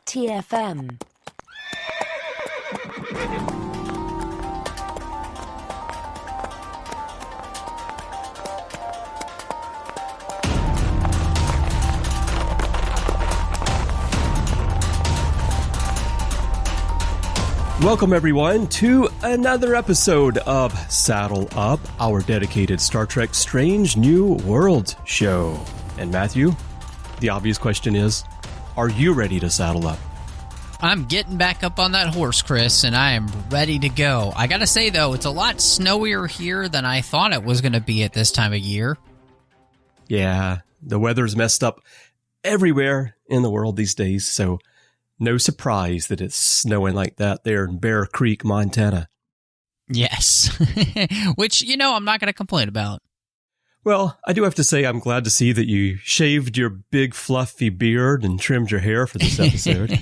TFM. Welcome, everyone, to another episode of Saddle Up, our dedicated Star Trek Strange New Worlds show. And Matthew, the obvious question is, are you ready to saddle up? I'm getting back up on that horse, Chris, and I am ready to go. I gotta say, though, it's a lot snowier here than I thought it was going to be at this time of year. Yeah, the weather's messed up everywhere in the world these days, so no surprise that it's snowing like that there in Bear Creek, Montana. Yes, which, I'm not going to complain about. Well, I do have to say I'm glad to see that you shaved your big fluffy beard and trimmed your hair for this episode.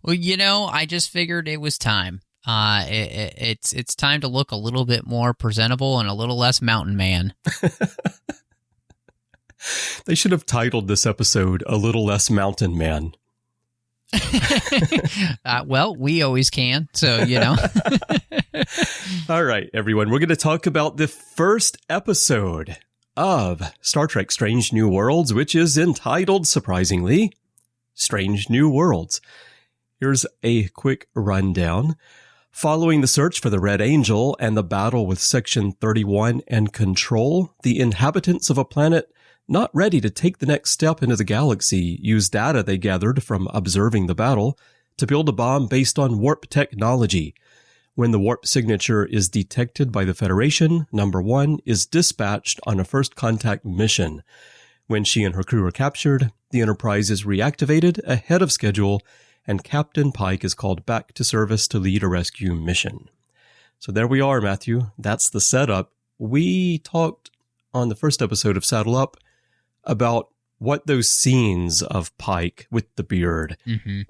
Well, I just figured it was time. It's time to look a little bit more presentable and a little less mountain man. They should have titled this episode A Little Less Mountain Man. Well, we always can, so, All right, everyone, we're going to talk about the first episode of Star Trek Strange New Worlds, which is entitled, surprisingly, Strange New Worlds. Here's a quick rundown. Following the search for the Red Angel and the battle with Section 31 and Control, the inhabitants of a planet not ready to take the next step into the galaxy use data they gathered from observing the battle to build a bomb based on warp technology. When the warp signature is detected by the Federation, Number 1 is dispatched on a first contact mission. When she and her crew are captured, the Enterprise is reactivated ahead of schedule, and Captain Pike is called back to service to lead a rescue mission. So there we are, Matthew. That's the setup. We talked on the first episode of Saddle Up about what those scenes of Pike with the beard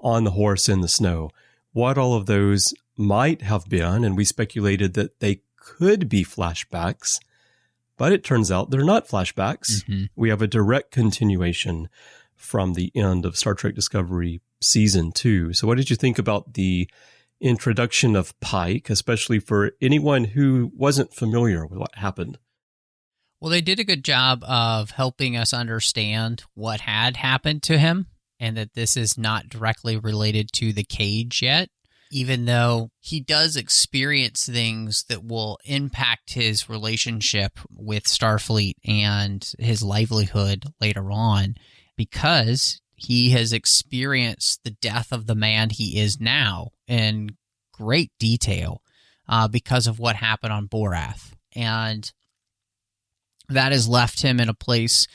on the horse in the snow, what all of those might have been, and we speculated that they could be flashbacks, but it turns out they're not flashbacks. We have a direct continuation from the end of Star Trek Discovery Season 2. So what did you think about the introduction of Pike, especially for anyone who wasn't familiar with what happened? Well, they did a good job of helping us understand what had happened to him and that this is not directly related to the cage yet, even though he does experience things that will impact his relationship with Starfleet and his livelihood later on, because he has experienced the death of the man he is now in great detail because of what happened on Boreth. And that has left him in a place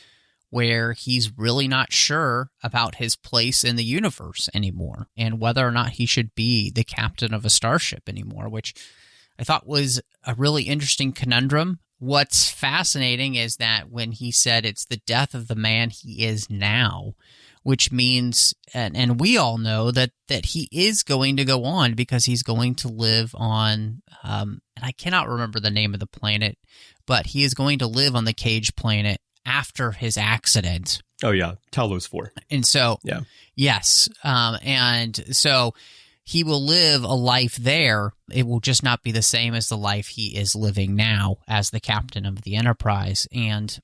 where he's really not sure about his place in the universe anymore and whether or not he should be the captain of a starship anymore, which I thought was a really interesting conundrum. What's fascinating is that when he said it's the death of the man he is now, which means, and we all know that he is going to go on because he's going to live on, and I cannot remember the name of the planet, but he is going to live on the cage planet after his accident. Oh, yeah. Talos 4. And so, yeah. Yes. And so he will live a life there. It will just not be the same as the life he is living now as the captain of the Enterprise. And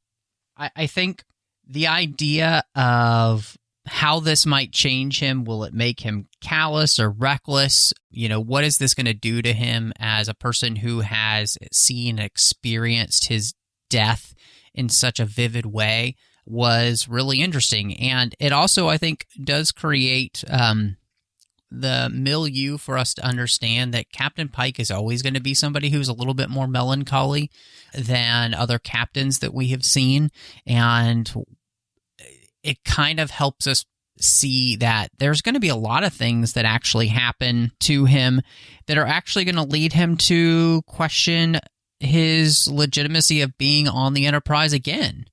I think the idea of how this might change him, will it make him callous or reckless? What is this going to do to him as a person who has seen and experienced his death in such a vivid way was really interesting. And it also, I think, does create the milieu for us to understand that Captain Pike is always going to be somebody who's a little bit more melancholy than other captains that we have seen. And it kind of helps us see that there's going to be a lot of things that actually happen to him that are actually going to lead him to question his legitimacy of being on the Enterprise again.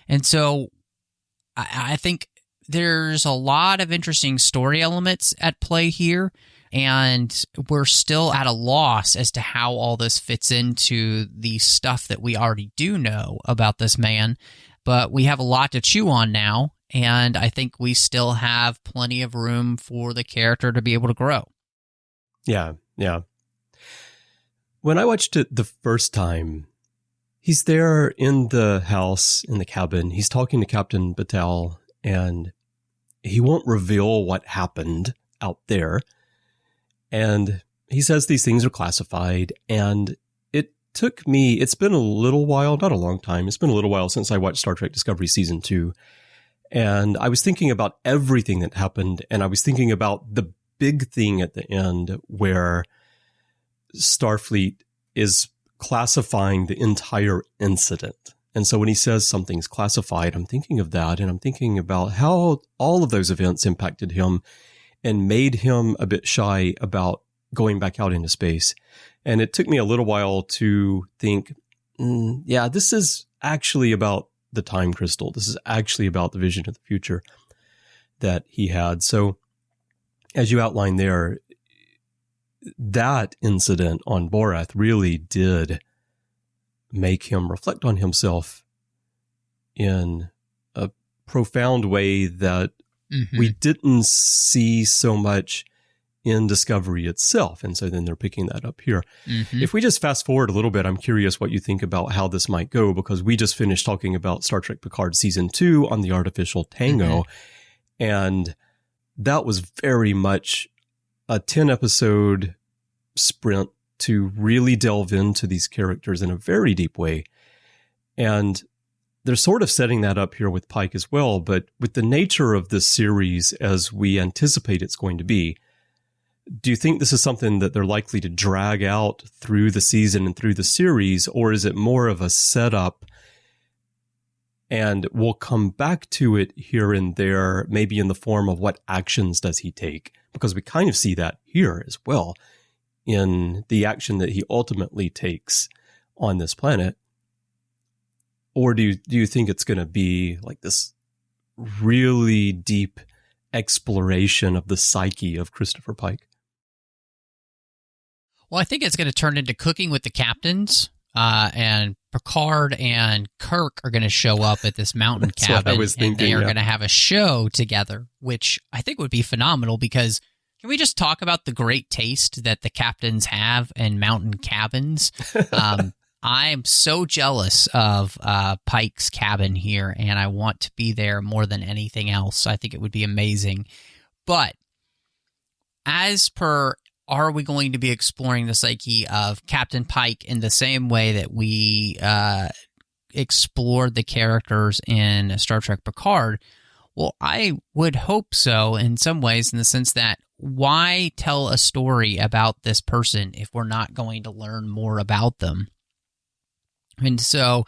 And so I think there's a lot of interesting story elements at play here, and we're still at a loss as to how all this fits into the stuff that we already do know about this man. But we have a lot to chew on now, and I think we still have plenty of room for the character to be able to grow. Yeah. When I watched it the first time, he's there in the house, in the cabin. He's talking to Captain Batal, and he won't reveal what happened out there. And he says these things are classified. And it took me, it's been a little while, not a long time. It's been a little while since I watched Star Trek Discovery Season 2. And I was thinking about everything that happened. And I was thinking about the big thing at the end where Starfleet is classifying the entire incident. And so when he says something's classified, I'm thinking of that, and I'm thinking about how all of those events impacted him and made him a bit shy about going back out into space. And it took me a little while to think, yeah, this is actually about the time crystal. This is actually about the vision of the future that he had. So as you outlined there, that incident on Boreth really did make him reflect on himself in a profound way that we didn't see so much in Discovery itself. And so then they're picking that up here. If we just fast forward a little bit, I'm curious what you think about how this might go, because we just finished talking about Star Trek Picard Season 2 on the artificial Tango. And that was very much a 10-episode sprint to really delve into these characters in a very deep way. And they're sort of setting that up here with Pike as well. But with the nature of this series as we anticipate it's going to be, do you think this is something that they're likely to drag out through the season and through the series, or is it more of a setup and we'll come back to it here and there, maybe in the form of what actions does he take? Because we kind of see that here as well in the action that he ultimately takes on this planet. Or do you think it's going to be like this really deep exploration of the psyche of Christopher Pike? Well, I think it's going to turn into Cooking with the Captains, and Picard and Kirk are going to show up at this mountain cabin, what I was thinking, and they are going to have a show together, which I think would be phenomenal, because can we just talk about the great taste that the captains have in mountain cabins? I'm so jealous of Pike's cabin here, and I want to be there more than anything else. I think it would be amazing. But as per, are we going to be exploring the psyche of Captain Pike in the same way that we explored the characters in Star Trek Picard? Well, I would hope so in some ways, in the sense that why tell a story about this person if we're not going to learn more about them? And so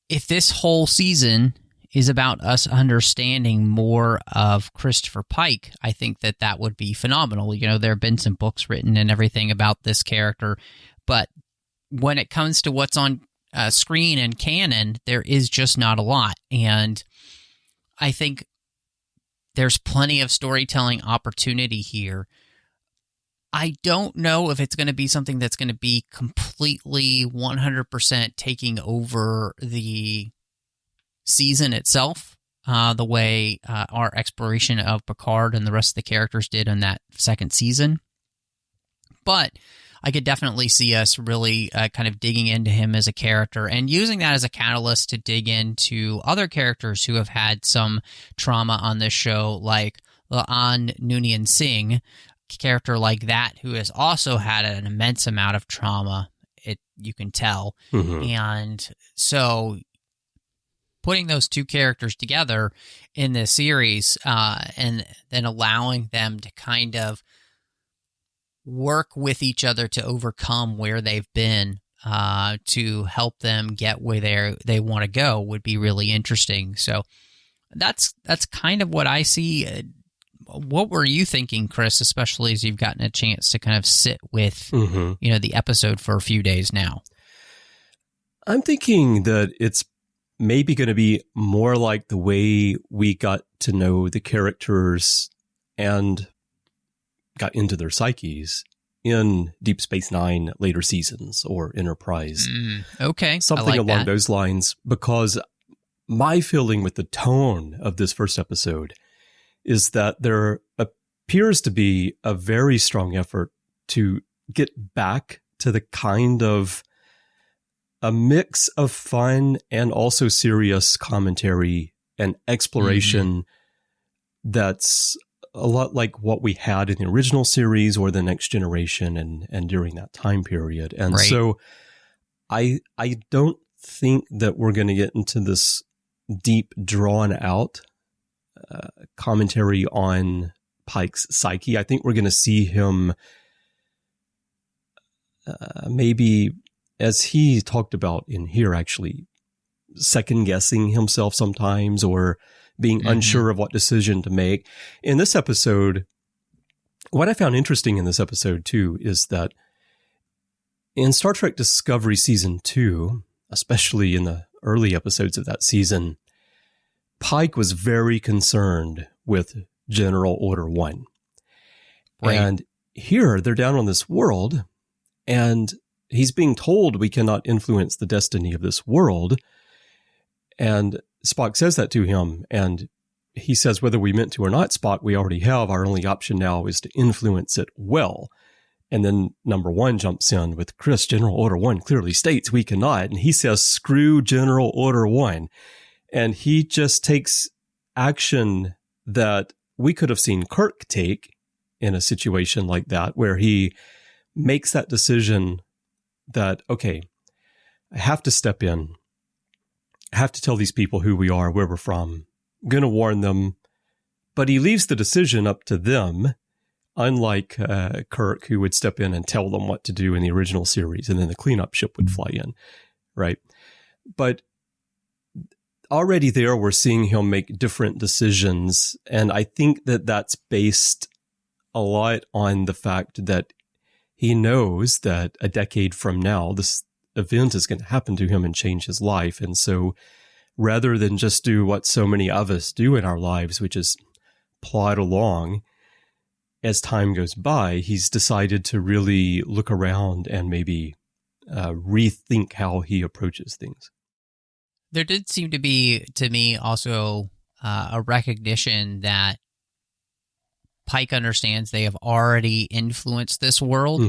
if this whole season is about us understanding more of Christopher Pike, I think that that would be phenomenal. You know, there have been some books written and everything about this character, but when it comes to what's on screen and canon, there is just not a lot. And I think there's plenty of storytelling opportunity here. I don't know if it's going to be something that's going to be completely 100% taking over the season itself, the way our exploration of Picard and the rest of the characters did in that second season. But I could definitely see us really kind of digging into him as a character and using that as a catalyst to dig into other characters who have had some trauma on this show, like Laan Noonien Singh, character like that, who has also had an immense amount of trauma, you can tell. And so putting those two characters together in this series and then allowing them to kind of work with each other to overcome where they've been to help them get where they want to go would be really interesting. So that's kind of what I see. What were you thinking, Chris, especially as you've gotten a chance to kind of sit with the episode for a few days now? I'm thinking that it's maybe going to be more like the way we got to know the characters and got into their psyches in Deep Space Nine later seasons or Enterprise. Okay. Something along those lines, because my feeling with the tone of this first episode is that there appears to be a very strong effort to get back to the kind of a mix of fun and also serious commentary and exploration that's a lot like what we had in the original series or the Next Generation and during that time period. And Right. so I don't think that we're going to get into this deep, drawn out commentary on Pike's psyche. I think we're going to see him maybe, as he talked about in here, actually second guessing himself sometimes or being unsure of what decision to make. In this episode, what I found interesting in this episode too is that in Star Trek Discovery Season 2, especially in the early episodes of that season, Pike was very concerned with General Order 1. Right. And here they're down on this world and he's being told we cannot influence the destiny of this world. And Spock says that to him. And he says, whether we meant to or not, Spock, we already have. Our only option now is to influence it well. And then number 1 jumps in with Chris, General Order 1 clearly states we cannot. And he says, screw General Order 1. And he just takes action that we could have seen Kirk take in a situation like that, where he makes that decision that, okay, I have to step in. I have to tell these people who we are, where we're from. I'm going to warn them. But he leaves the decision up to them, unlike Kirk, who would step in and tell them what to do in the original series, and then the cleanup ship would fly in, right? But already there, we're seeing him make different decisions, and I think that that's based a lot on the fact that he knows that a decade from now, this event is going to happen to him and change his life. And so rather than just do what so many of us do in our lives, which is plod along, as time goes by, he's decided to really look around and maybe rethink how he approaches things. There did seem to be, to me, also a recognition that Pike understands they have already influenced this world.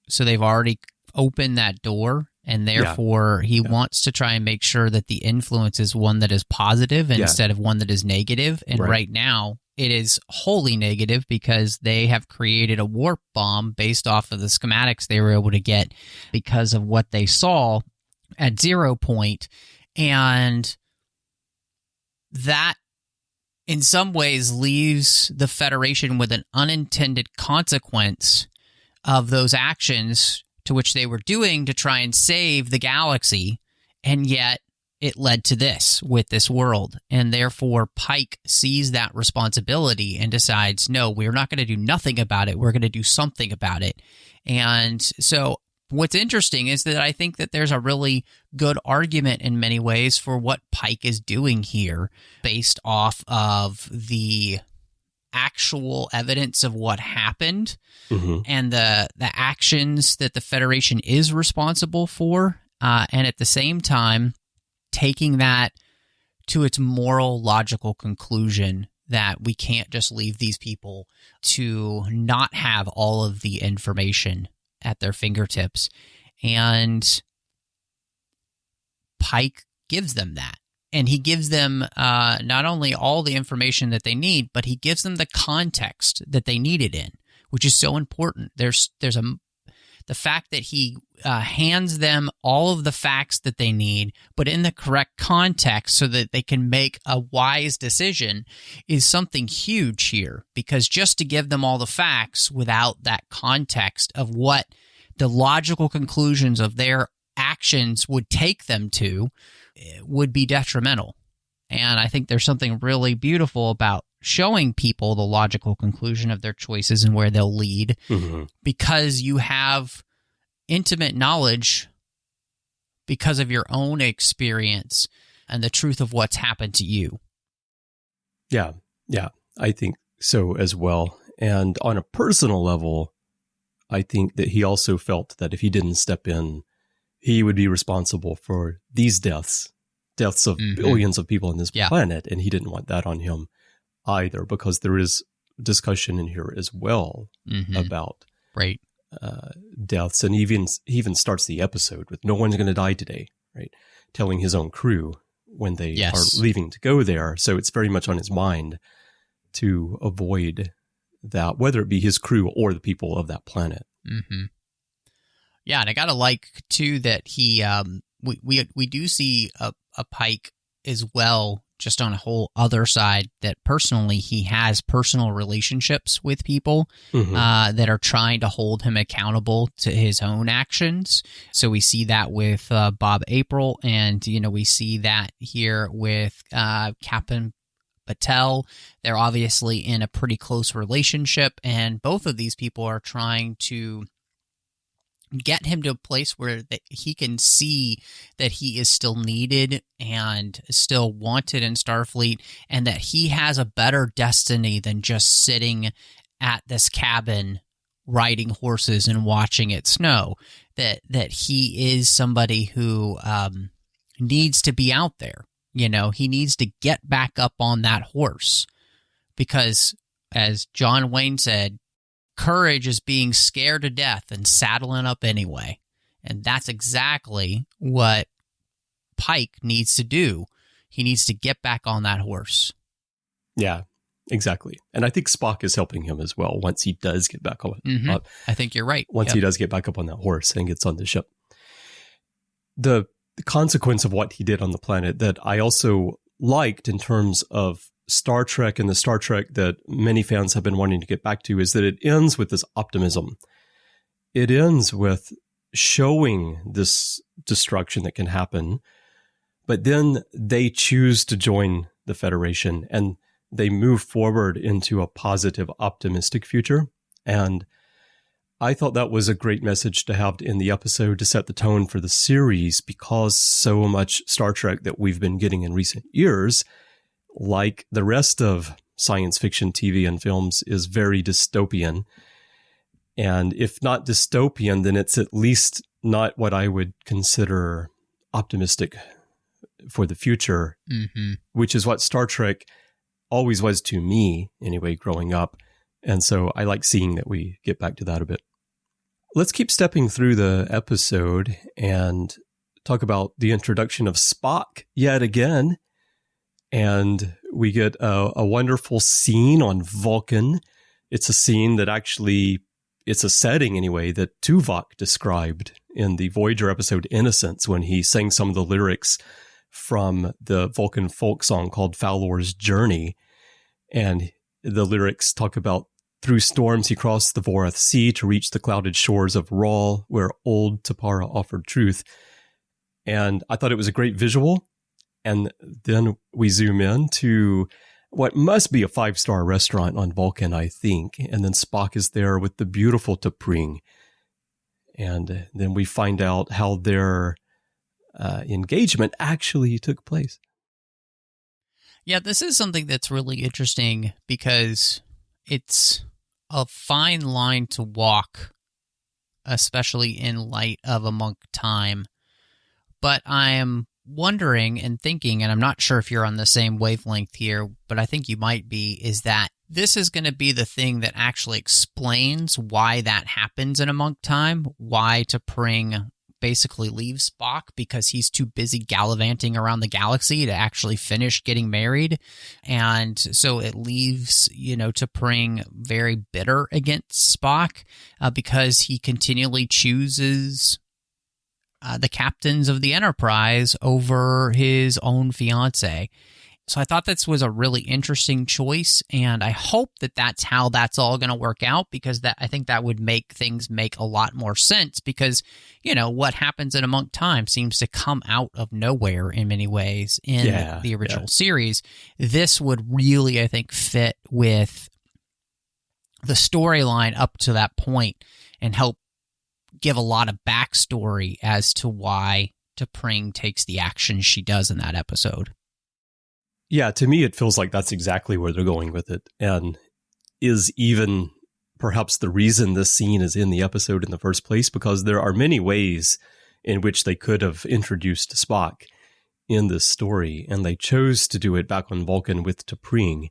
So they've already opened that door. And therefore, he wants to try and make sure that the influence is one that is positive instead of one that is negative. And right now, it is wholly negative because they have created a warp bomb based off of the schematics they were able to get because of what they saw at 0 point. And that, in some ways, leaves the Federation with an unintended consequence of those actions to which they were doing to try and save the galaxy, and yet it led to this with this world. And therefore, Pike sees that responsibility and decides, no, we're not going to do nothing about it. We're going to do something about it. And so what's interesting is that I think that there's a really good argument in many ways for what Pike is doing here based off of the actual evidence of what happened and the actions that the Federation is responsible for, and at the same time taking that to its moral, logical conclusion that we can't just leave these people to not have all of the information at their fingertips. And Pike gives them that. And he gives them not only all the information that they need, but he gives them the context that they need it in, which is so important. There's the fact that he hands them all of the facts that they need, but in the correct context so that they can make a wise decision is something huge here. Because just to give them all the facts without that context of what the logical conclusions of their actions would take them to would be detrimental. And I think there's something really beautiful about showing people the logical conclusion of their choices and where they'll lead, because you have intimate knowledge because of your own experience and the truth of what's happened to you. Yeah, I think so as well. And on a personal level, I think that he also felt that if he didn't step in, he would be responsible for these deaths deaths of billions of people on this Yeah. planet, and he didn't want that on him either, because there is discussion in here as well about right. Deaths, and he even starts the episode with "No one's going to die today," right? Telling his own crew when they are leaving to go there. So it's very much on his mind to avoid that, whether it be his crew or the people of that planet. Yeah, and I gotta like too that he we do see a Pike as well, just on a whole other side, that personally he has personal relationships with people that are trying to hold him accountable to his own actions. So we see that with Bob April, and we see that here with Captain Patel. They're obviously in a pretty close relationship, and both of these people are trying to get him to a place where that he can see that he is still needed and still wanted in Starfleet, and that he has a better destiny than just sitting at this cabin riding horses and watching it snow. That he is somebody who needs to be out there. He needs to get back up on that horse, because, as John Wayne said, courage is being scared to death and saddling up anyway. And that's exactly what Pike needs to do. He needs to get back on that horse. Yeah, exactly. And I think Spock is helping him as well once he does get back on. I think you're right. Once he does get back up on that horse and gets on the ship. The consequence of what he did on the planet that I also liked in terms of Star Trek, and the Star Trek that many fans have been wanting to get back to, is that it ends with this optimism. It ends with showing this destruction that can happen, but then they choose to join the Federation and they move forward into a positive, optimistic future. And I thought that was a great message to have in the episode to set the tone for the series, because so much Star Trek that we've been getting in recent years, like the rest of science fiction TV and films, is very dystopian. And if not dystopian, then it's at least not what I would consider optimistic for the future, which is what Star Trek always was to me anyway, growing up. And so I like seeing that we get back to that a bit. Let's keep stepping through the episode and talk about the introduction of Spock yet again. And we get a wonderful scene on Vulcan. It's a scene that actually, it's a setting anyway, that Tuvok described in the Voyager episode Innocence, when he sang some of the lyrics from the Vulcan folk song called Fowler's Journey. And the lyrics talk about, through storms he crossed the Boreth Sea to reach the clouded shores of Rawl, where old Tapara offered truth. And I thought it was a great visual. And then we zoom in to what must be a 5-star restaurant on Vulcan, I think. And then Spock is there with the beautiful T'Pring. And then we find out how their engagement actually took place. Yeah, this is something that's really interesting, because it's a fine line to walk, especially in light of Amok Time. But I am wondering and thinking, and I'm not sure if you're on the same wavelength here, but I think you might be, is that this is going to be the thing that actually explains why that happens in Amok Time, why T'Pring basically leaves Spock, because he's too busy gallivanting around the galaxy to actually finish getting married. And so it leaves, T'Pring very bitter against Spock because he continually chooses the captains of the Enterprise over his own fiance. So I thought this was a really interesting choice, and I hope that that's how that's all going to work out, because I think that would make things make a lot more sense, because, what happens in Amok Time seems to come out of nowhere in many ways in the original series. This would really, I think, fit with the storyline up to that point and help give a lot of backstory as to why T'Pring takes the action she does in that episode. Yeah, to me, it feels like that's exactly where they're going with it, and is even perhaps the reason this scene is in the episode in the first place, because there are many ways in which they could have introduced Spock in this story, and they chose to do it back on Vulcan with T'Pring.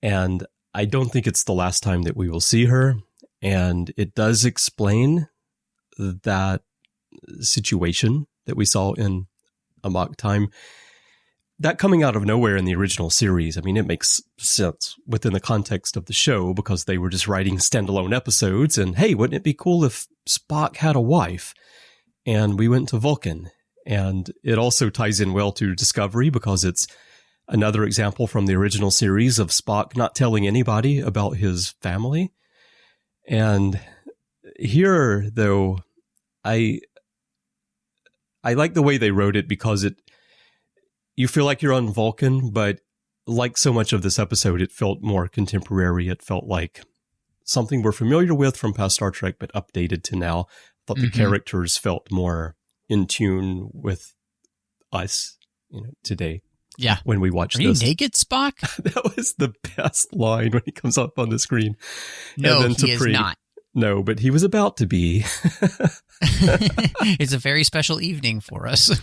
And I don't think it's the last time that we will see her. And it does explain that situation that we saw in Amok Time. That coming out of nowhere in the original series, I mean, it makes sense within the context of the show because they were just writing standalone episodes. And hey, wouldn't it be cool if Spock had a wife? And we went to Vulcan. And it also ties in well to Discovery because it's another example from the original series of Spock not telling anybody about his family. And here, though, I like the way they wrote it because you feel like you're on Vulcan, but like so much of this episode, it felt more contemporary. It felt like something we're familiar with from past Star Trek, but updated to now. I thought the characters felt more in tune with us, today. Yeah. When we watched this. Are you naked, Spock? That was the best line when he comes up on the screen. No, he is not. No, but he was about to be. It's a very special evening for us.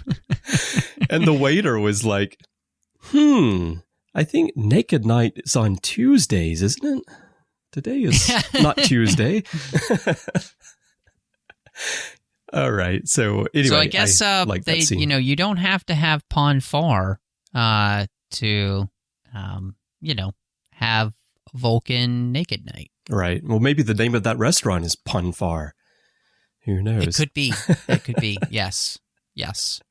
And the waiter was like, I think Naked Night is on Tuesdays, isn't it? Today is not Tuesday. All right. So anyway, I guess like they, that scene. You don't have to have Pon farr to, have Vulcan Naked Night. Right. Well, maybe the name of that restaurant is Pon farr. Who knows? It could be. It could be. Yes. Yes.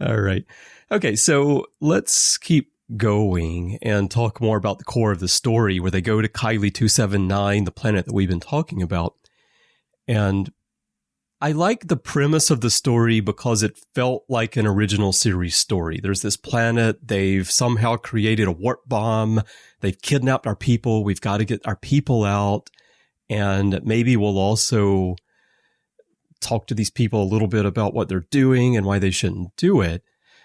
All right. Okay. So let's keep going and talk more about the core of the story where they go to Kylie 279, the planet that we've been talking about. And I like the premise of the story because it felt like an original series story. There's this planet. They've somehow created a warp bomb. They've kidnapped our people. We've got to get our people out. And maybe we'll also talk to these people a little bit about what they're doing and why they shouldn't do it.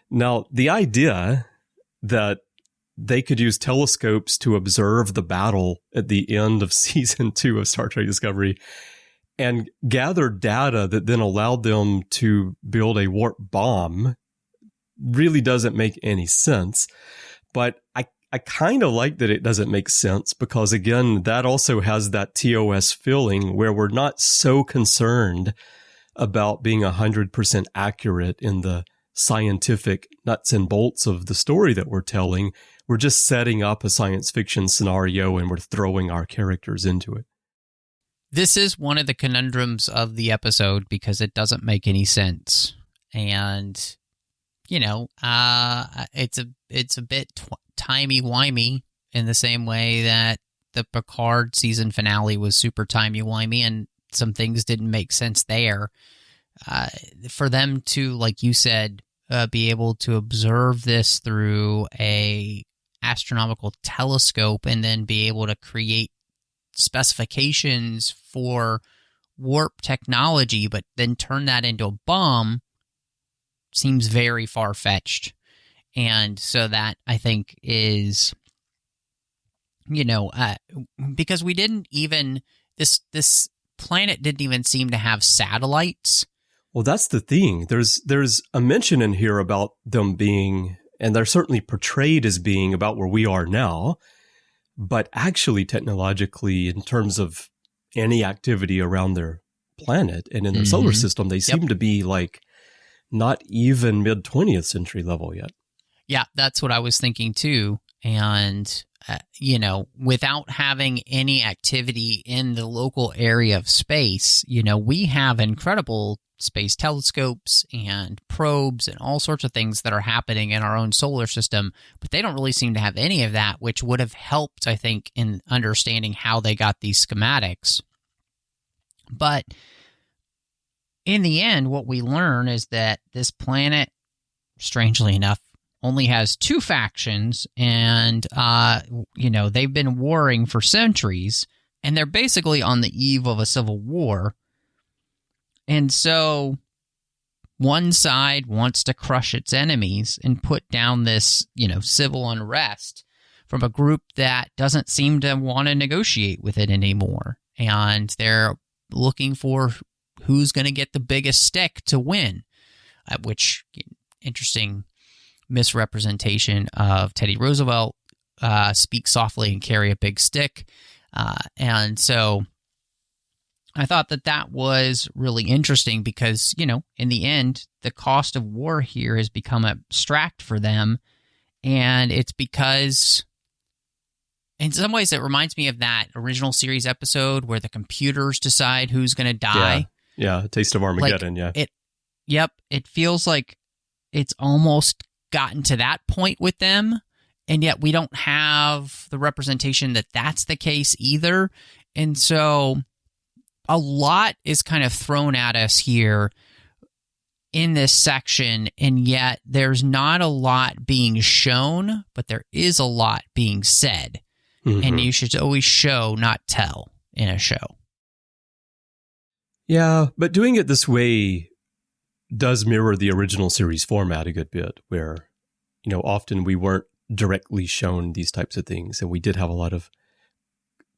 Now, the idea that they could use telescopes to observe the battle at the end of season 2 of Star Trek Discovery and gather data that then allowed them to build a warp bomb really doesn't make any sense. But I kind of like that it doesn't make sense because, again, that also has that TOS feeling where we're not so concerned about being 100% accurate in the scientific nuts and bolts of the story that we're telling. We're just setting up a science fiction scenario and we're throwing our characters into it. This is one of the conundrums of the episode because it doesn't make any sense. And, it's a bit timey-wimey in the same way that the Picard season finale was super timey-wimey and some things didn't make sense there. For them to, like you said, be able to observe this through a astronomical telescope and then be able to create specifications for warp technology, but then turn that into a bomb seems very far-fetched. And so that, I think, is, because we didn't even, this planet didn't even seem to have satellites. Well, that's the thing. There's a mention in here about them being, and they're certainly portrayed as being about where we are now, but actually technologically, in terms of any activity around their planet and in their solar system, they seem to be like not even mid-20th century level yet. Yeah, that's what I was thinking too. And, without having any activity in the local area of space, we have incredible space telescopes and probes and all sorts of things that are happening in our own solar system, but they don't really seem to have any of that, which would have helped, I think, in understanding how they got these schematics. But in the end, what we learn is that this planet, strangely enough, only has 2 factions, and, they've been warring for centuries, and they're basically on the eve of a civil war. And so one side wants to crush its enemies and put down this, civil unrest from a group that doesn't seem to want to negotiate with it anymore. And they're looking for who's going to get the biggest stick to win, which interesting misrepresentation of Teddy Roosevelt, speak softly and carry a big stick. And so I thought that was really interesting because, in the end, the cost of war here has become abstract for them. And it's because, in some ways, it reminds me of that original series episode where the computers decide who's going to die. Yeah, Taste of Armageddon, It feels like it's almost gotten to that point with them, and yet we don't have the representation that that's the case either. And so a lot is kind of thrown at us here in this section, and yet there's not a lot being shown, but there is a lot being said. Mm-hmm. And you should always show, not tell, in a show. Yeah, but doing it this way does mirror the original series format a good bit, where, often we weren't directly shown these types of things, and we did have a lot of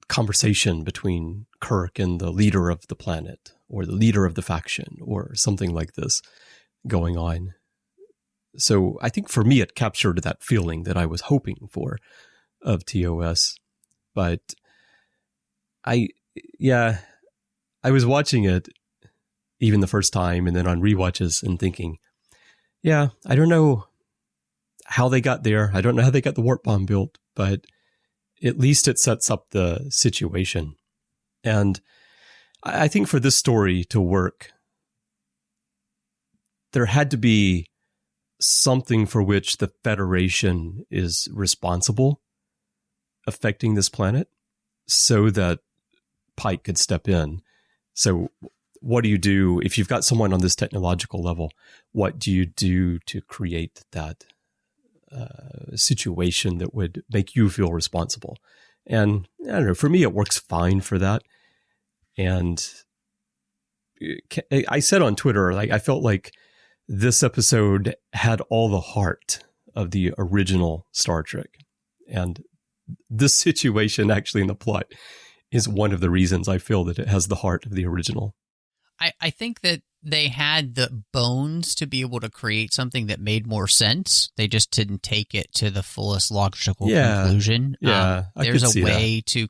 conversation between Kirk and the leader of the planet, or the leader of the faction, or something like this going on. So I think for me, it captured that feeling that I was hoping for of TOS. But I was watching it even the first time, and then on rewatches, and thinking, I don't know how they got there. I don't know how they got the warp bomb built, but at least it sets up the situation. And I think for this story to work, there had to be something for which the Federation is responsible affecting this planet so that Pike could step in. So what do you do if you've got someone on this technological level? What do you do to create that situation that would make you feel responsible? And I don't know, for me, it works fine for that. And I said on Twitter, I felt like this episode had all the heart of the original Star Trek. And this situation actually in the plot is one of the reasons I feel that it has the heart of the original. I think that they had the bones to be able to create something that made more sense. They just didn't take it to the fullest logical conclusion. There's a way to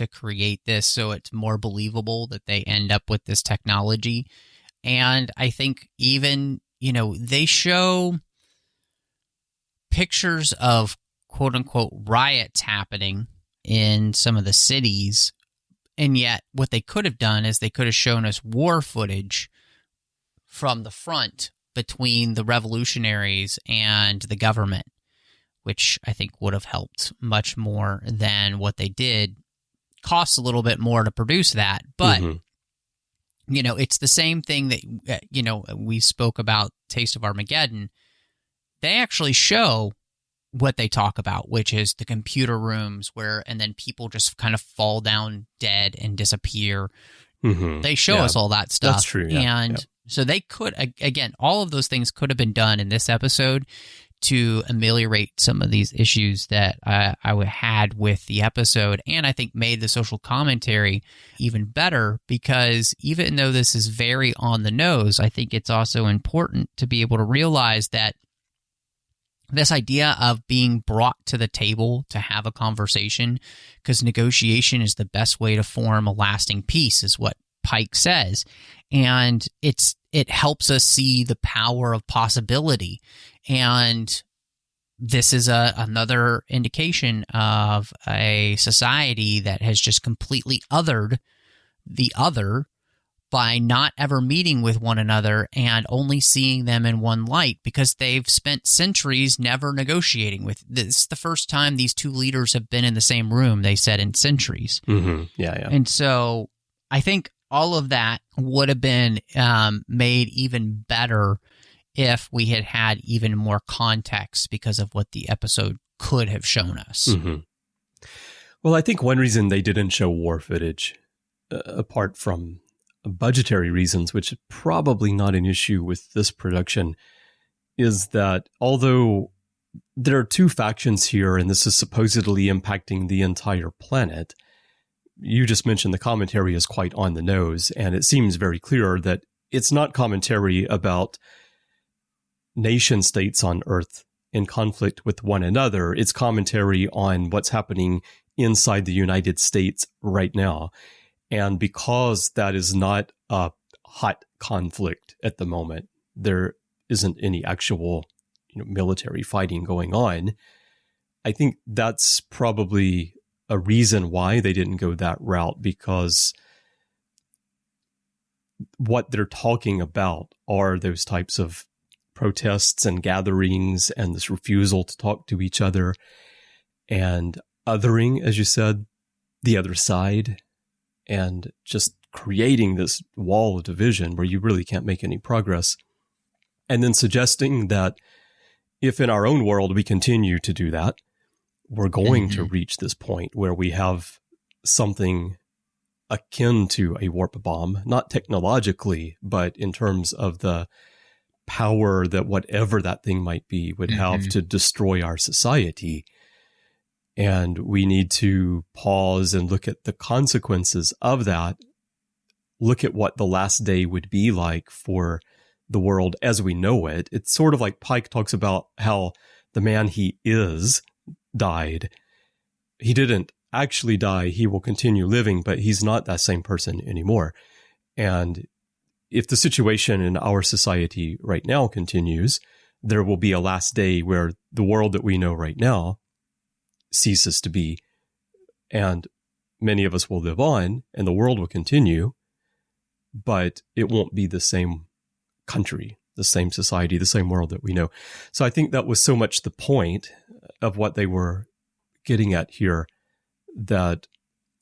create this so it's more believable that they end up with this technology. And I think even, they show pictures of quote unquote riots happening in some of the cities. And yet what they could have done is they could have shown us war footage from the front between the revolutionaries and the government, which I think would have helped much more than what they did. Costs a little bit more to produce that, but it's the same thing that, we spoke about Taste of Armageddon. They actually show what they talk about, which is the computer rooms and then people just kind of fall down dead and disappear. Mm-hmm. They show us all that stuff. That's true. So they could, again, all of those things could have been done in this episode to ameliorate some of these issues that I had with the episode, and I think made the social commentary even better, because even though this is very on the nose, I think it's also important to be able to realize that this idea of being brought to the table to have a conversation, because negotiation is the best way to form a lasting peace, is what Pike says. And it helps us see the power of possibility. And this is another indication of a society that has just completely othered the other by not ever meeting with one another and only seeing them in one light, because they've spent centuries never negotiating with. This is the first time these two leaders have been in the same room, they said, in centuries. Mm-hmm. Yeah. And so I think all of that would have been made even better if we had had even more context because of what the episode could have shown us. Mm-hmm. Well, I think one reason they didn't show war footage, apart from budgetary reasons, which is probably not an issue with this production, is that although there are two factions here and this is supposedly impacting the entire planet, you just mentioned the commentary is quite on the nose, and it seems very clear that it's not commentary about nation states on Earth in conflict with one another. It's commentary on what's happening inside the United States right now. And because that is not a hot conflict at the moment, there isn't any actual military fighting going on. I think that's probably a reason why they didn't go that route, because what they're talking about are those types of protests and gatherings and this refusal to talk to each other and othering, as you said, the other side, and just creating this wall of division where you really can't make any progress. And then suggesting that if in our own world we continue to do that, we're going to reach this point where we have something akin to a warp bomb, not technologically, but in terms of the power that whatever that thing might be would have to destroy our society. And we need to pause and look at the consequences of that, look at what the last day would be like for the world as we know it. It's sort of like Pike talks about how the man he is died. He didn't actually die. He will continue living, but he's not that same person anymore. And if the situation in our society right now continues, there will be a last day where the world that we know right now ceases to be. And many of us will live on and the world will continue, but it won't be the same country, the same society, the same world that we know. So I think that was so much the point of what they were getting at here, that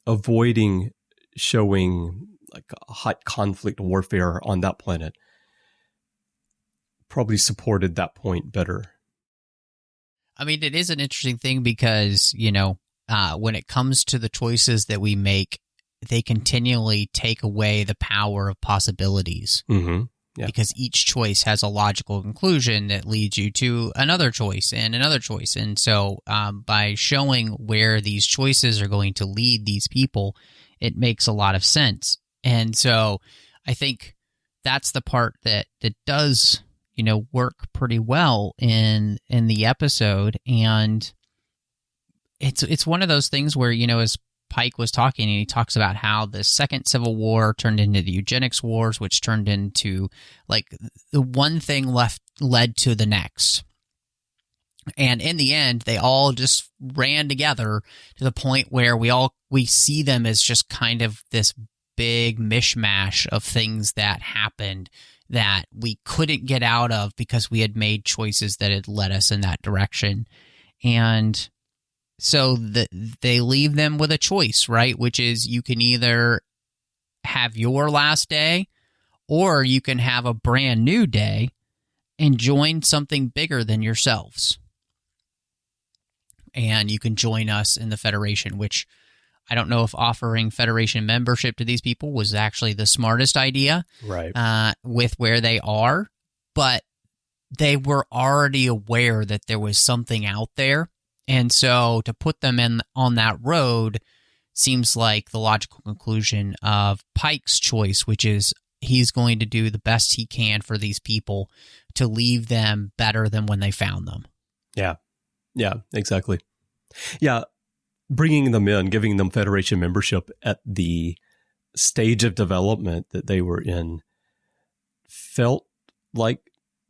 avoiding showing like a hot conflict warfare on that planet probably supported that point better. I mean, it is an interesting thing because, when it comes to the choices that we make, they continually take away the power of possibilities. Yeah. Because each choice has a logical conclusion that leads you to another choice and another choice. And so by showing where these choices are going to lead these people, it makes a lot of sense. And so I think that's the part that does, work pretty well in the episode. And it's one of those things where, as Pike was talking, and he talks about how the Second Civil War turned into the Eugenics Wars, which turned into like the one thing led to the next. And in the end, they all just ran together to the point where we see them as just kind of this big mishmash of things that happened that we couldn't get out of because we had made choices that had led us in that direction. And so they leave them with a choice, right? Which is you can either have your last day or you can have a brand new day and join something bigger than yourselves. And you can join us in the Federation, which I don't know if offering Federation membership to these people was actually the smartest idea, right? With where they are, but they were already aware that there was something out there. And so to put them on that road seems like the logical conclusion of Pike's choice, which is he's going to do the best he can for these people to leave them better than when they found them. Yeah, exactly. Yeah, bringing them in, giving them Federation membership at the stage of development that they were in felt like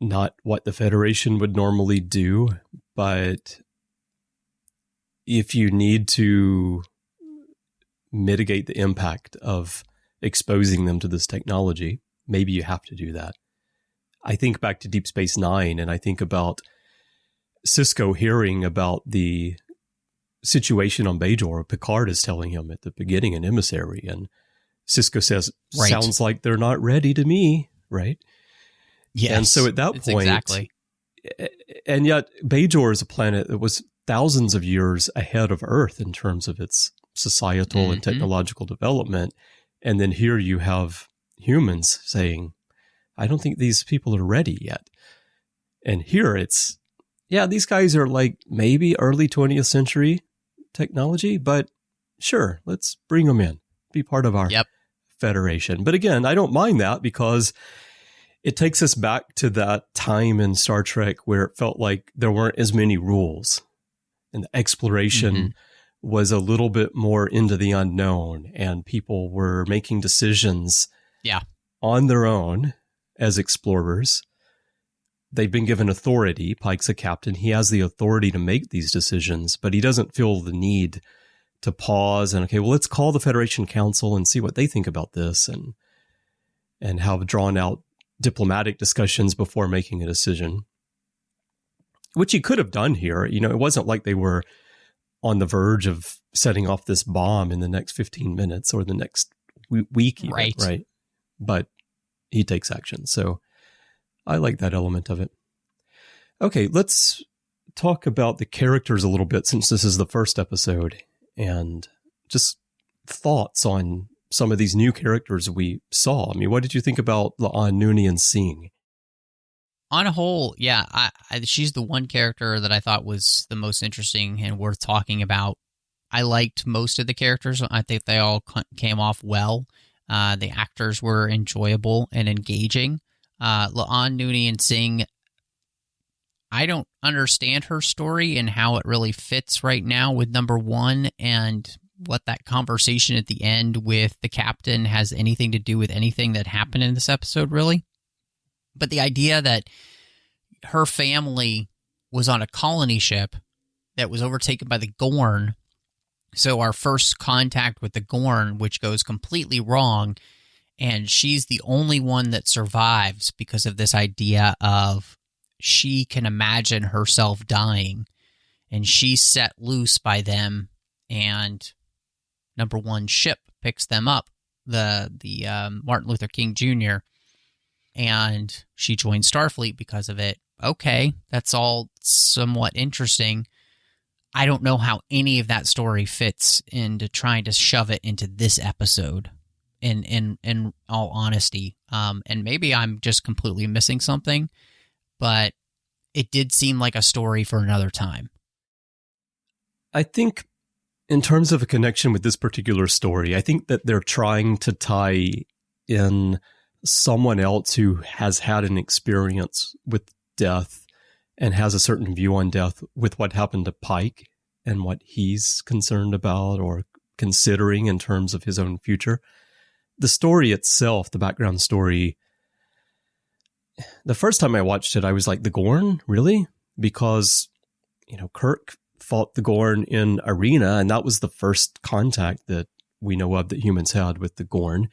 not what the Federation would normally do, but if you need to mitigate the impact of exposing them to this technology, maybe you have to do that. I think back to Deep Space Nine, and I think about Sisko hearing about the situation on Bajor. Picard is telling him at the beginning in Emissary, and Sisko says, right. Sounds like they're not ready to me, right? Yes. And so at that point, exactly. And yet Bajor is a planet that was thousands of years ahead of Earth in terms of its societal and technological development. And then here you have humans saying, I don't think these people are ready yet. And here it's, yeah, these guys are like maybe early 20th century technology, but sure, let's bring them in, be part of our Federation. But again, I don't mind that because it takes us back to that time in Star Trek where it felt like there weren't as many rules and the exploration was a little bit more into the unknown and people were making decisions on their own as explorers. They've been given authority. Pike's a captain. He has the authority to make these decisions, but he doesn't feel the need to pause and, okay, well, let's call the Federation Council and see what they think about this and have drawn out diplomatic discussions before making a decision, which he could have done here. You know, it wasn't like they were on the verge of setting off this bomb in the next 15 minutes or the next week. Even, right. But he takes action. So I like that element of it. Okay, let's talk about the characters a little bit since this is the first episode and just thoughts on some of these new characters we saw. I mean, what did you think about La'an, Nooney, and Singh? On a whole, yeah, she's the one character that I thought was the most interesting and worth talking about. I liked most of the characters. I think they all came off well. The actors were enjoyable and engaging. La'an, Nooney, and Singh, I don't understand her story and how it really fits right now with number one and what that conversation at the end with the captain has anything to do with anything that happened in this episode, really. But the idea that her family was on a colony ship that was overtaken by the Gorn, so our first contact with the Gorn, which goes completely wrong, and she's the only one that survives because of this idea of she can imagine herself dying, and she's set loose by them, and number one ship picks them up, the Martin Luther King Jr., and she joins Starfleet because of it. Okay, that's all somewhat interesting. I don't know how any of that story fits into trying to shove it into this episode, in all honesty. And maybe I'm just completely missing something, but it did seem like a story for another time. I think in terms of a connection with this particular story, I think that they're trying to tie in someone else who has had an experience with death and has a certain view on death with what happened to Pike and what he's concerned about or considering in terms of his own future. The story itself, the background story, the first time I watched it, I was like, the Gorn? Really? Because, you know, Kirk fought the Gorn in Arena, and that was the first contact that we know of that humans had with the Gorn.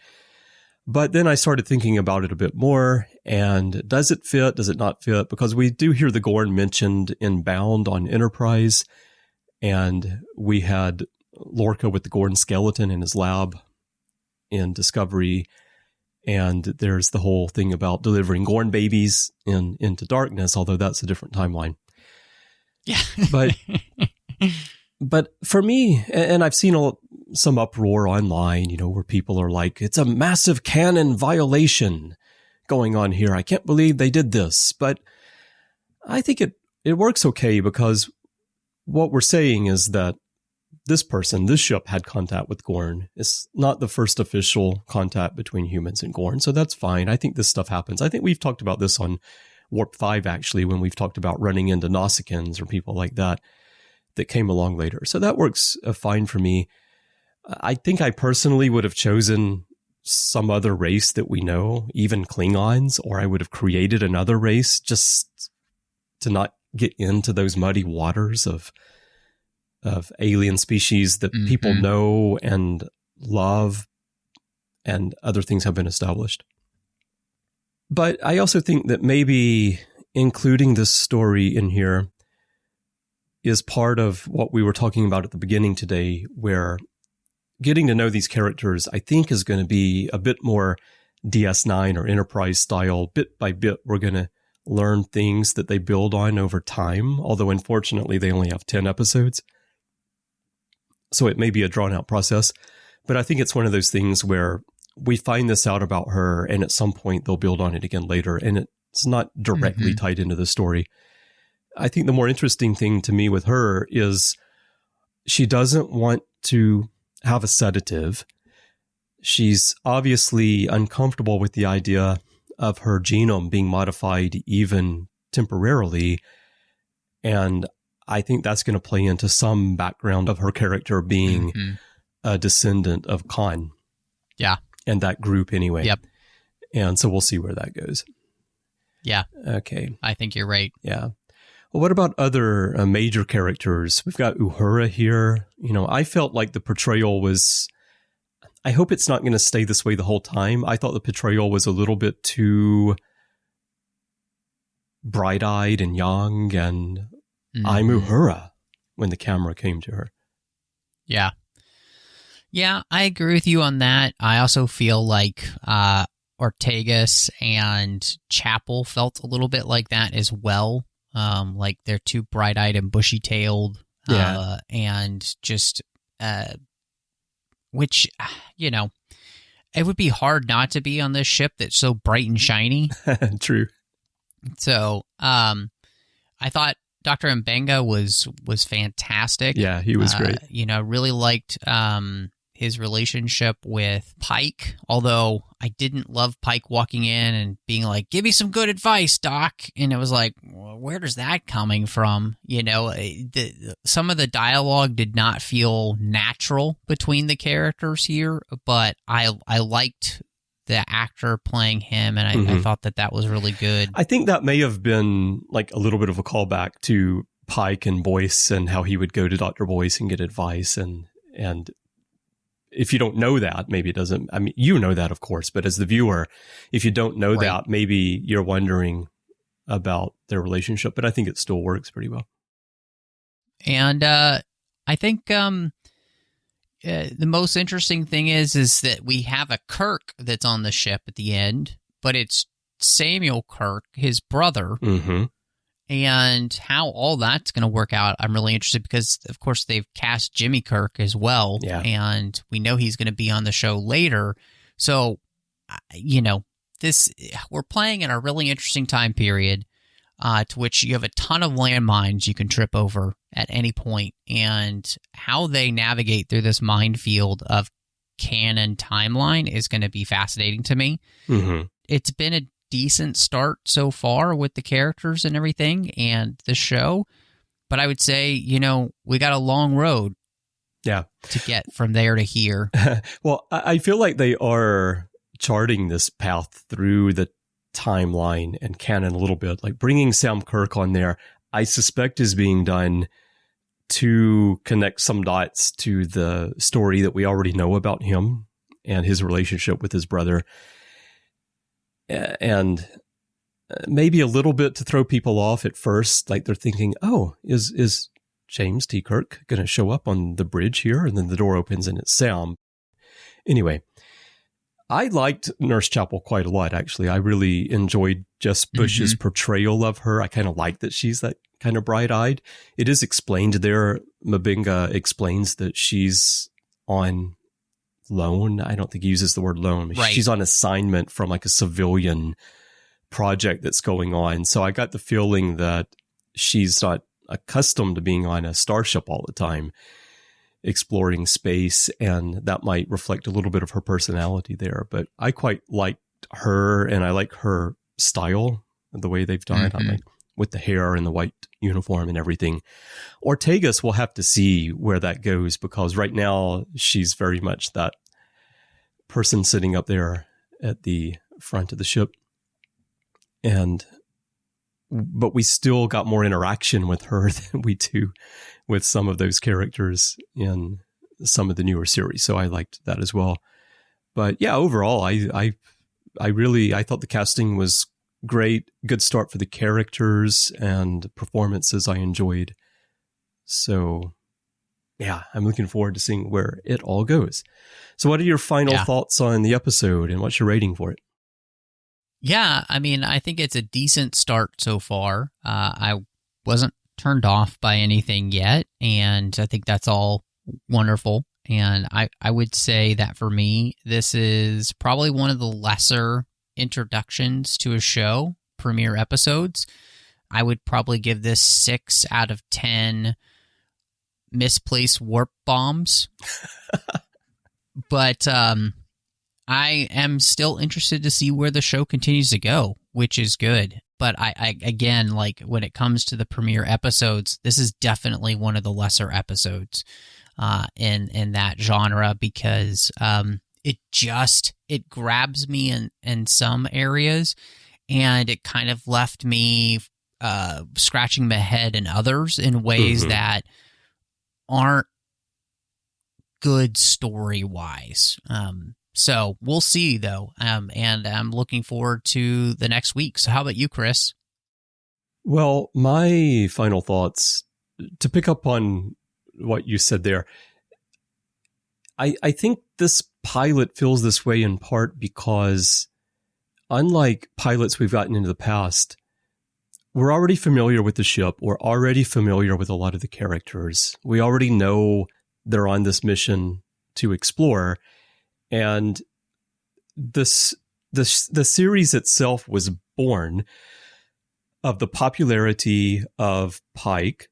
But then I started thinking about it a bit more, and does it fit? Does it not fit? Because we do hear the Gorn mentioned in Bound on Enterprise, and we had Lorca with the Gorn skeleton in his lab in Discovery, and there's the whole thing about delivering Gorn babies into darkness, although that's a different timeline. Yeah. But for me, and I've seen some uproar online, you know, where people are like, it's a massive canon violation going on here. I can't believe they did this. But I think it works okay, because what we're saying is that this ship had contact with Gorn. It's not the first official contact between humans and Gorn, so that's fine. I think this stuff happens. I think we've talked about this on Warp 5, actually, when we've talked about running into Nausicaans or people like that came along later. So that works fine for me. I think I personally would have chosen some other race that we know, even Klingons, or I would have created another race just to not get into those muddy waters of alien species that people know and love, and other things have been established. But I also think that maybe including this story in here is part of what we were talking about at the beginning today, where getting to know these characters, I think, is going to be a bit more DS9 or Enterprise style. Bit by bit, we're going to learn things that they build on over time, although unfortunately they only have 10 episodes. So it may be a drawn out process, but I think it's one of those things where we find this out about her, and at some point they'll build on it again later, and it's not directly tied into the story. I think the more interesting thing to me with her is she doesn't want to have a sedative. She's obviously uncomfortable with the idea of her genome being modified even temporarily. And I think that's going to play into some background of her character being a descendant of Khan. Yeah. And that group anyway. Yep. And so we'll see where that goes. Yeah. Okay. I think you're right. Yeah. Well, what about other major characters? We've got Uhura here. I felt like the portrayal was... I hope it's not going to stay this way the whole time. I thought the portrayal was a little bit too bright-eyed and young, and I'm Uhura when the camera came to her. Yeah. Yeah, I agree with you on that. I also feel like Ortegas and Chapel felt a little bit like that as well. Like they're too bright-eyed and bushy-tailed. And just... which, it would be hard not to be on this ship that's so bright and shiny. True. So, I thought Dr. Mbenga was fantastic. Yeah, he was great. Really liked his relationship with Pike, although I didn't love Pike walking in and being like, give me some good advice, Doc. And it was like, well, where does that coming from? Some of the dialogue did not feel natural between the characters here, but I liked the actor playing him, and I thought that was really good. I think that may have been like a little bit of a callback to Pike and Boyce and how he would go to Dr. Boyce and get advice. And if you don't know that, maybe it doesn't. I mean, you know that, of course, but as the viewer, if you don't know that, maybe you're wondering about their relationship. But I think it still works pretty well. And I think the most interesting thing is that we have a Kirk that's on the ship at the end, but it's Samuel Kirk, his brother. And how all that's going to work out, I'm really interested because, of course, they've cast Jimmy Kirk as well. Yeah. And we know he's going to be on the show later. So, we're playing in a really interesting time period to which you have a ton of landmines you can trip over at any point. And how they navigate through this minefield of canon timeline is going to be fascinating to me. It's been a decent start so far with the characters and everything and the show, but I would say we got a long road to get from there to here. Well, I feel like they are charting this path through the timeline and canon a little bit, like bringing Sam Kirk on there. I suspect is being done to connect some dots to the story that we already know about him and his relationship with his brother. And maybe a little bit to throw people off at first, like they're thinking, oh, is James T. Kirk going to show up on the bridge here? And then the door opens and it's Sam. Anyway, I liked Nurse Chapel quite a lot, actually. I really enjoyed Jess Bush's portrayal of her. I kind of like that she's that kind of bright-eyed. It is explained there. Mbenga explains that she's on loan. I don't think he uses the word loan. Right. She's on assignment from like a civilian project that's going on. So I got the feeling that she's not accustomed to being on a starship all the time, exploring space, and that might reflect a little bit of her personality there. But I quite liked her, and I like her style, the way they've done it. I like with the hair and the white uniform and everything. Ortegas, will have to see where that goes, because right now she's very much that person sitting up there at the front of the ship. But we still got more interaction with her than we do with some of those characters in some of the newer series. So I liked that as well. But yeah, overall, I thought the casting was great. Good start for the characters and performances I enjoyed. So yeah, I'm looking forward to seeing where it all goes. So what are your final thoughts on the episode, and what's your rating for it? Yeah, I mean, I think it's a decent start so far. I wasn't turned off by anything yet, and I think that's all wonderful. And I would say that for me, this is probably one of the lesser introductions to a show, premiere episodes. I would probably give this 6 out of 10 misplaced warp bombs. But I am still interested to see where the show continues to go, which is good. But I again, like when it comes to the premiere episodes, this is definitely one of the lesser episodes in that genre because it grabs me in some areas, and it kind of left me scratching my head in others in ways that aren't good story-wise. So we'll see, though, and I'm looking forward to the next week. So how about you, Chris? Well, my final thoughts, to pick up on what you said there, I think this pilot feels this way in part because, unlike pilots we've gotten into the past, we're already familiar with the ship. We're already familiar with a lot of the characters. We already know they're on this mission to explore. And the series itself was born of the popularity of Pike,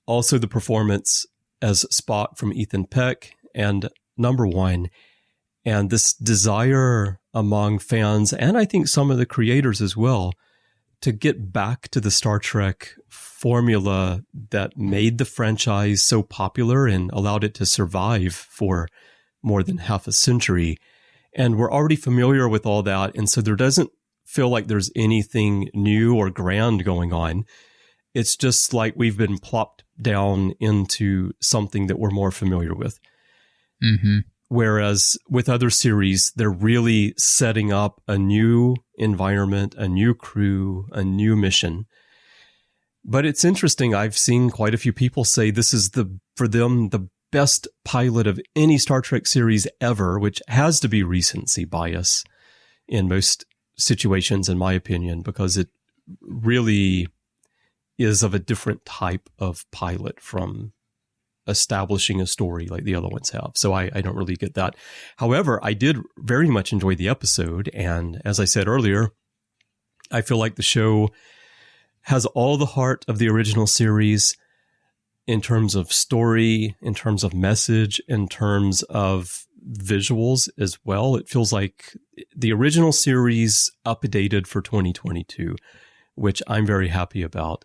also the performance as Spock from Ethan Peck and Number One, and this desire among fans, and I think some of the creators as well, to get back to the Star Trek formula that made the franchise so popular and allowed it to survive for more than half a century. And we're already familiar with all that. And so there doesn't feel like there's anything new or grand going on. It's just like we've been plopped down into something that we're more familiar with. Mm-hmm. Whereas with other series, they're really setting up a new environment, a new crew, a new mission. But it's interesting. I've seen quite a few people say this is for them, the best pilot of any Star Trek series ever, which has to be recency bias in most situations, in my opinion, because it really is of a different type of pilot from establishing a story like the other ones have. So I don't really get that. However, I did very much enjoy the episode. And as I said earlier, I feel like the show has all the heart of the original series in terms of story, in terms of message, in terms of visuals as well. It feels like the original series updated for 2022, which I'm very happy about.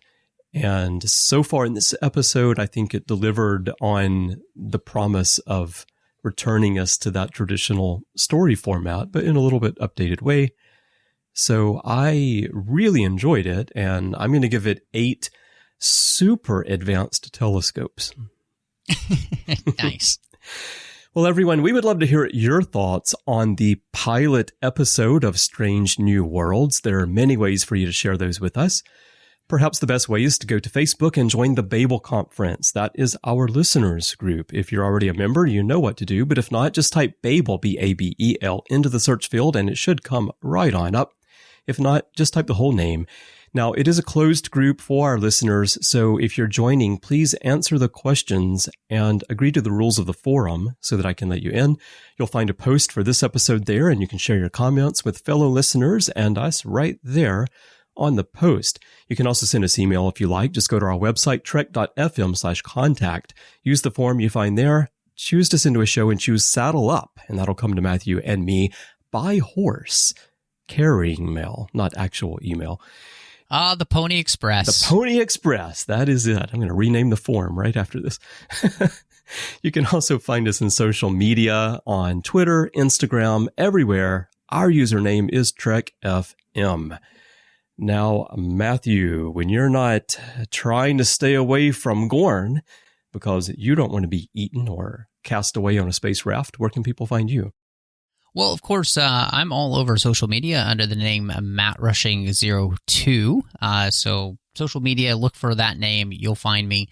And so far in this episode, I think it delivered on the promise of returning us to that traditional story format, but in a little bit updated way. So I really enjoyed it, and I'm going to give it 8 super advanced telescopes. Nice. Well, everyone, we would love to hear your thoughts on the pilot episode of Strange New Worlds. There are many ways for you to share those with us. Perhaps the best way is to go to Facebook and join the Babel Conference. That is our listeners group. If you're already a member, you know what to do. But if not, just type Babel, B-A-B-E-L, into the search field, and it should come right on up. If not, just type the whole name. Now, it is a closed group for our listeners, so if you're joining, please answer the questions and agree to the rules of the forum so that I can let you in. You'll find a post for this episode there, and you can share your comments with fellow listeners and us right there on the post. You can also send us email if you like. Just go to our website, trek.fm/contact. Use the form you find there. Choose to send to a show and choose Saddle Up, and that'll come to Matthew and me by horse, carrying mail, not actual email. The Pony Express. The Pony Express. That is it. I'm going to rename the form right after this. You can also find us in social media on Twitter, Instagram, everywhere. Our username is TrekFM. Now, Matthew, when you're not trying to stay away from Gorn because you don't want to be eaten or cast away on a space raft, where can people find you? Well, of course, I'm all over social media under the name MattRushing02. So social media, look for that name. You'll find me.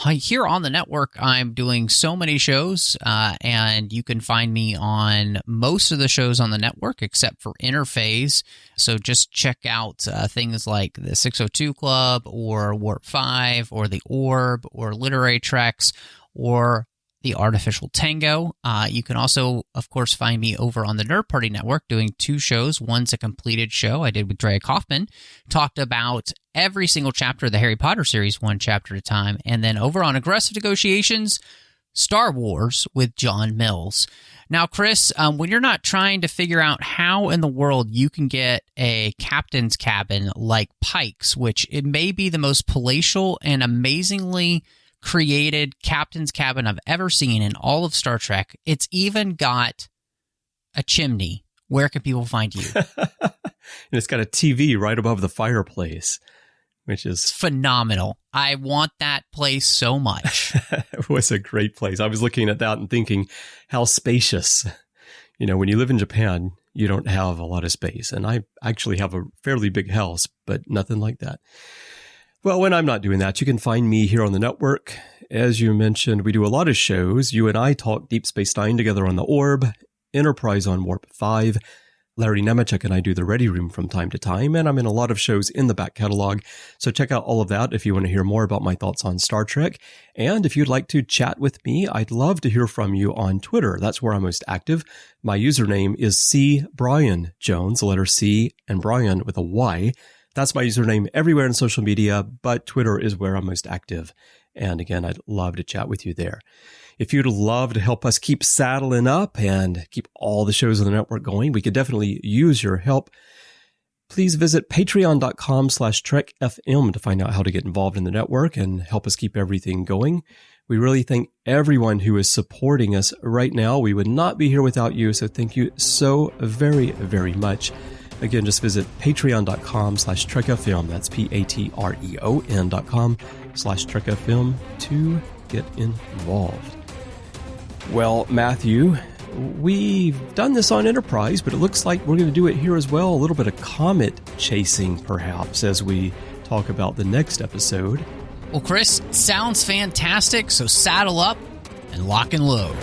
Here on the network, I'm doing so many shows, and you can find me on most of the shows on the network except for Interphase. So just check out things like the 602 Club or Warp 5 or The Orb or Literary Treks or The Artificial Tango. You can also, of course, find me over on the Nerd Party Network doing 2 shows. One's a completed show I did with Drea Kaufman, talked about every single chapter of the Harry Potter series, one chapter at a time. And then over on Aggressive Negotiations, Star Wars with John Mills. Now, Chris, when you're not trying to figure out how in the world you can get a captain's cabin like Pike's, which it may be the most palatial and amazingly created captain's cabin I've ever seen in all of Star Trek, it's even got a chimney. Where can people find you? And it's got a TV right above the fireplace, which is phenomenal. I want that place so much. It was a great place. I was looking at that and thinking how spacious. You know, when you live in Japan, you don't have a lot of space. And I actually have a fairly big house, but nothing like that. Well, when I'm not doing that, you can find me here on the network. As you mentioned, we do a lot of shows. You and I talk Deep Space Nine together on the Orb, Enterprise on Warp 5. Larry Nemechek and I do the Ready Room from time to time, and I'm in a lot of shows in the back catalog. So check out all of that if you want to hear more about my thoughts on Star Trek. And if you'd like to chat with me, I'd love to hear from you on Twitter. That's where I'm most active. My username is C. Bryan Jones, the letter C, and Bryan with a Y. That's my username everywhere in social media, but Twitter is where I'm most active. And again, I'd love to chat with you there. If you'd love to help us keep saddling up and keep all the shows on the network going, we could definitely use your help. Please visit patreon.com/trekfm to find out how to get involved in the network and help us keep everything going. We really thank everyone who is supporting us right now. We would not be here without you, so thank you so very, very much. Again, just visit patreon.com/trekfm. That's patreon.com/trekfm to get involved. Well, Matthew, we've done this on Enterprise, but it looks like we're going to do it here as well. A little bit of comet chasing, perhaps, as we talk about the next episode. Well, Chris, sounds fantastic, so saddle up and lock and load.